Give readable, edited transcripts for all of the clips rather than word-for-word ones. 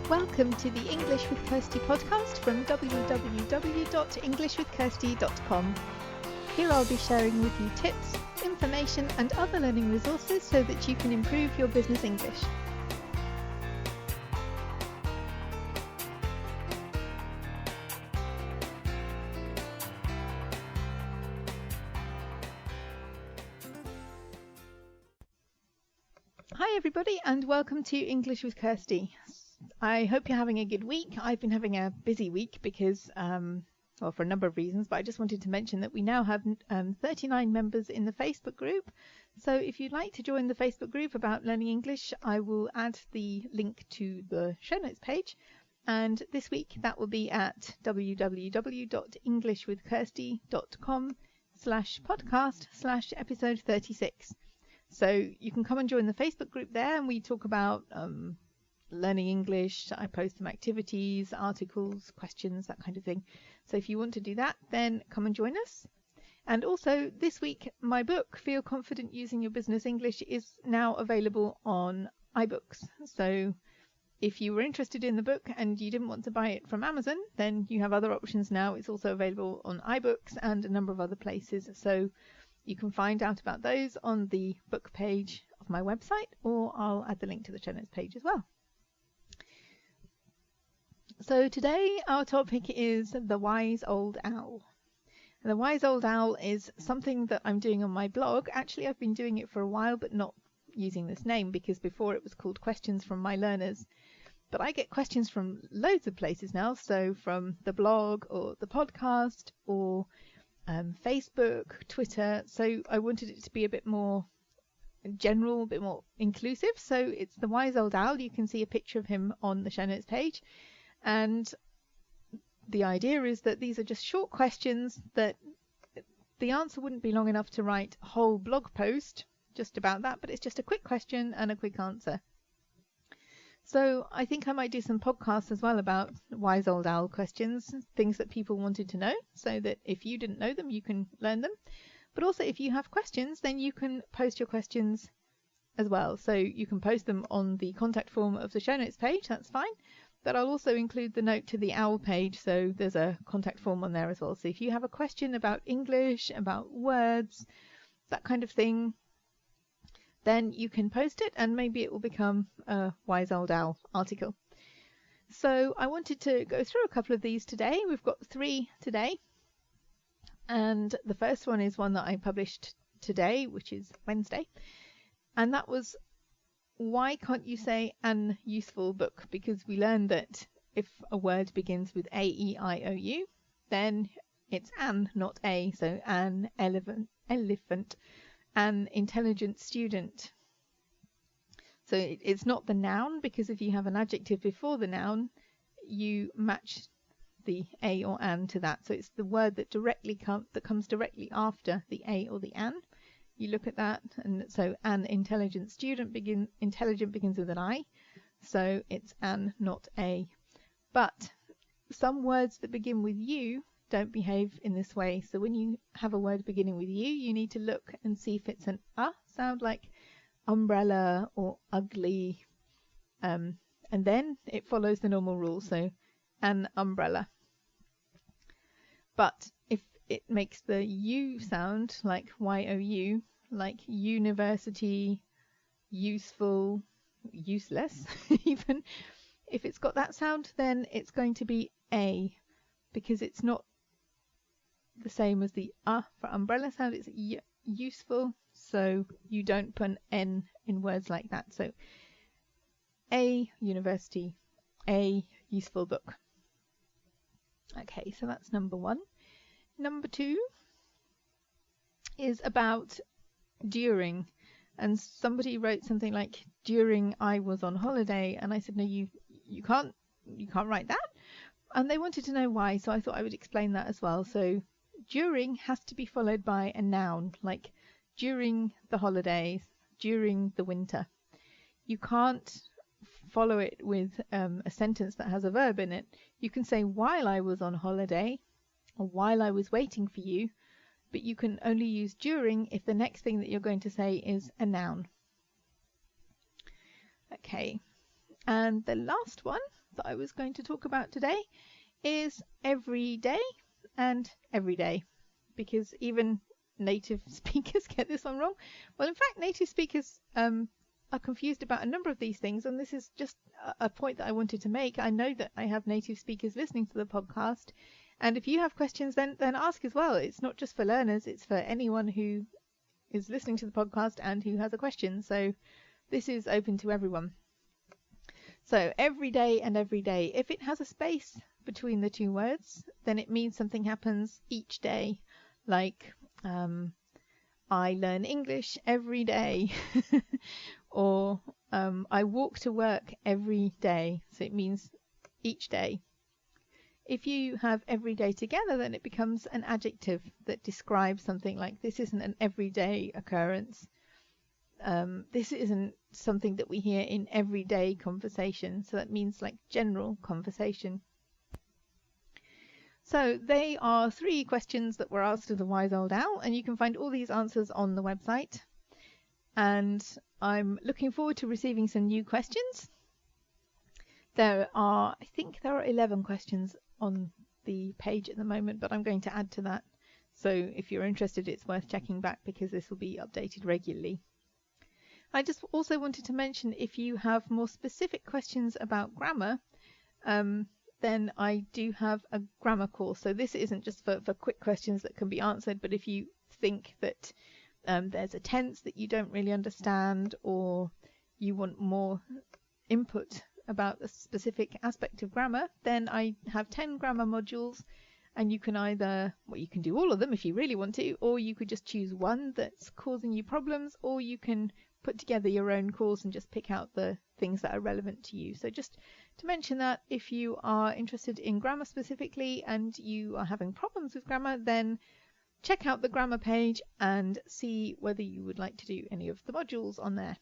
Welcome to the English with Kirsty podcast from www.englishwithkirsty.com. Here I'll be sharing with you tips, information and other learning resources so that you can improve your business English. Hi everybody and welcome to English with Kirsty. I hope you're having a good week. I've been having a busy week because, for a number of reasons, but I just wanted to mention that we now have 39 members in the Facebook group. So if you'd like to join the Facebook group about learning English, I will add the link to the show notes page. And this week that will be at www.englishwithkirsty.com/podcast/episode 36. So you can come and join the Facebook group there, and we talk about learning English. I post some activities, articles, questions, that kind of thing. So if you want to do that, then come and join us. And also this week, my book, Feel Confident Using Your Business English, is now available on iBooks. So if you were interested in the book and you didn't want to buy it from Amazon, then you have other options now. It's also available on iBooks and a number of other places. So you can find out about those on the book page of my website, or I'll add the link to the show notes page as well. So today our topic is the wise old owl. And the wise old owl is something that I'm doing on my blog. Actually, I've been doing it for a while, but not using this name, because before it was called Questions from My Learners. But I get questions from loads of places now, so from the blog or the podcast or Facebook, Twitter. So I wanted it to be a bit more general, a bit more inclusive. So it's the wise old owl. You can see a picture of him on the show notes page. And the idea is that these are just short questions that the answer wouldn't be long enough to write a whole blog post just about that, but it's just a quick question and a quick answer. So I think I might do some podcasts as well about wise old owl questions, things that people wanted to know, so that if you didn't know them, you can learn them. But also if you have questions, then you can post your questions as well. So you can post them on the contact form of the show notes page, that's fine. But I'll also include the note to the OWL page, so there's a contact form on there as well. So if you have a question about English, about words, that kind of thing, then you can post it and maybe it will become a wise old owl article. So I wanted to go through a couple of these today. We've got 3 today. And the first one is one that I published today, which is Wednesday. And that was, why can't you say an useful book? Because we learned that if a word begins with A-E-I-O-U, then it's an, not a. So an elephant, an intelligent student. So it's not the noun, because if you have an adjective before the noun, you match the a or an to that. So it's the word that comes directly after the a or the an. You look at that, and so an intelligent student intelligent begins with an I, so it's an, not a. But some words that begin with U don't behave in this way. So when you have a word beginning with U, you need to look and see if it's an sound, like umbrella or ugly, and then it follows the normal rule, so an umbrella. But if it makes the U sound like Y-O-U, like university, useful, useless, even, if it's got that sound, then it's going to be A, because it's not the same as the for umbrella sound, it's useful, so you don't put an N in words like that. So A, university, A, useful book. Okay, so that's number 1. Number 2 is about during, and somebody wrote something like, during I was on holiday, and I said, no, you can't write that. And they wanted to know why, so I thought I would explain that as well. So during has to be followed by a noun, like during the holidays, during the winter. You can't follow it with a sentence that has a verb in it. You can say while I was on holiday, or while I was waiting for you, but you can only use during if the next thing that you're going to say is a noun. Okay, and the last one that I was going to talk about today is every day and every day, because even native speakers get this one wrong. Well, in fact, native speakers are confused about a number of these things, and this is just a point that I wanted to make. I know that I have native speakers listening to the podcast, and if you have questions, then ask as well. It's not just for learners, it's for anyone who is listening to the podcast and who has a question. So this is open to everyone. So every day and every day, if it has a space between the two words, then it means something happens each day. Like I learn English every day or I walk to work every day. So it means each day. If you have every day together, then it becomes an adjective that describes something. Like, this isn't an everyday occurrence. This isn't something that we hear in everyday conversation. So that means like general conversation. So they are 3 questions that were asked of the Wise Old Owl, and you can find all these answers on the website. And I'm looking forward to receiving some new questions. I think there are 11 questions on the page at the moment, but I'm going to add to that. So if you're interested, it's worth checking back because this will be updated regularly. I just also wanted to mention, if you have more specific questions about grammar, then I do have a grammar course. So this isn't just for quick questions that can be answered, but if you think that there's a tense that you don't really understand, or you want more input about a specific aspect of grammar, then I have 10 grammar modules, and you can you can do all of them if you really want to, or you could just choose one that's causing you problems, or you can put together your own course and just pick out the things that are relevant to you. So just to mention that if you are interested in grammar specifically and you are having problems with grammar, then check out the grammar page and see whether you would like to do any of the modules on there.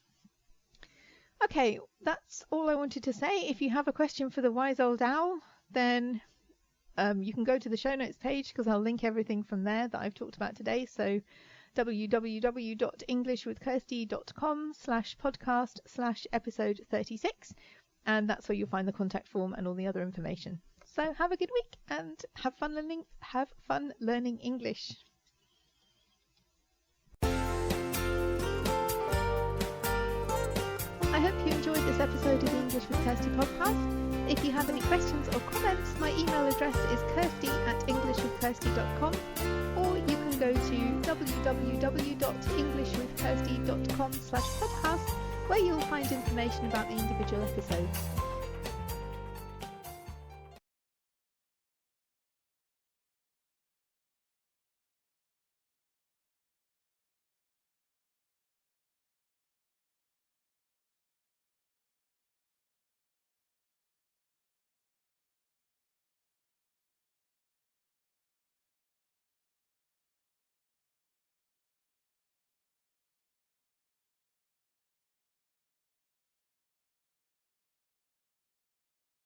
Okay, that's all I wanted to say. If you have a question for the Wise Old Owl, then you can go to the show notes page, because I'll link everything from there that I've talked about today. So www.englishwithkirsty.com/podcast/episode 36, and that's where you'll find the contact form and all the other information. So have a good week and have fun learning English. I hope you enjoyed this episode of the English with Kirsty podcast. If you have any questions or comments, my email address is kirsty@englishwithkirsty.com, or you can go to www.englishwithkirsty.com/podcast, where you'll find information about the individual episodes.